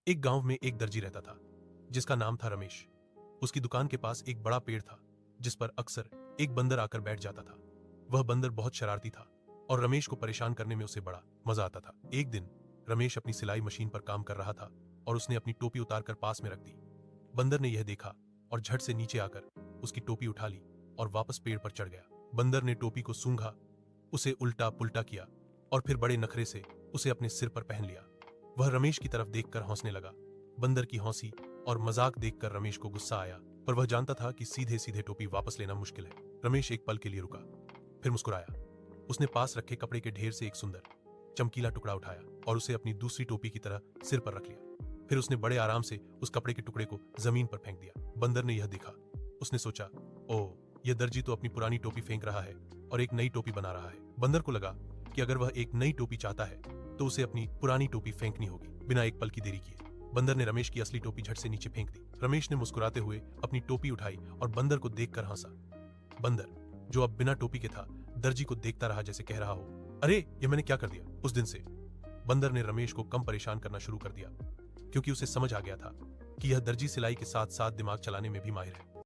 एक गांव में एक दर्जी रहता था जिसका नाम था रमेश। उसकी दुकान के पास एक बड़ा पेड़ था जिस पर अक्सर एक बंदर आकर बैठ जाता था। वह बंदर बहुत शरारती था और रमेश को परेशान करने में उसे बड़ा मजा आता था। एक दिन रमेश अपनी सिलाई मशीन पर काम कर रहा था और उसने अपनी टोपी उतारकर पास में रख दी। बंदर ने यह देखा और झट से नीचे आकर उसकी टोपी उठा ली और वापस पेड़ पर चढ़ गया। बंदर ने टोपी को सूंघा, उसे उल्टा पुल्टा किया और फिर बड़े नखरे से उसे अपने सिर पर पहन लिया। वह रमेश की तरफ देखकर हंसने लगा। बंदर की हंसी और मजाक देखकर रमेश को गुस्सा आया, पर वह जानता था कि सीधे सीधे टोपी वापस लेना मुश्किल है। रमेश एक पल के लिए रुका, फिर मुस्कुराया। उसने पास रखे कपड़े के ढेर से एक सुंदर चमकीला टुकड़ा उठाया और उसे अपनी दूसरी टोपी की तरह सिर पर रख लिया। फिर उसने बड़े आराम से उस कपड़े के टुकड़े को जमीन पर फेंक दिया। बंदर ने यह देखा। उसने सोचा, ओह, यह दर्जी तो अपनी पुरानी टोपी फेंक रहा है और एक नई टोपी बना रहा है। बंदर को लगा कि अगर वह एक नई टोपी चाहता है तो उसे अपनी पुरानी टोपी फेंकनी होगी। बिना एक पल की देरी किए बंदर ने रमेश की असली टोपी झट से नीचे फेंक दी। रमेश ने मुस्कुराते हुए अपनी टोपी उठाई और बंदर को देखकर हंसा। बंदर, जो अब बिना टोपी के था, दर्जी को देखता रहा जैसे कह रहा हो, अरे ये मैंने क्या कर दिया। उस दिन से बंदर ने रमेश को कम परेशान करना शुरू कर दिया, क्योंकि उसे समझ आ गया था कि यह दर्जी सिलाई के साथ साथ दिमाग चलाने में भी माहिर है।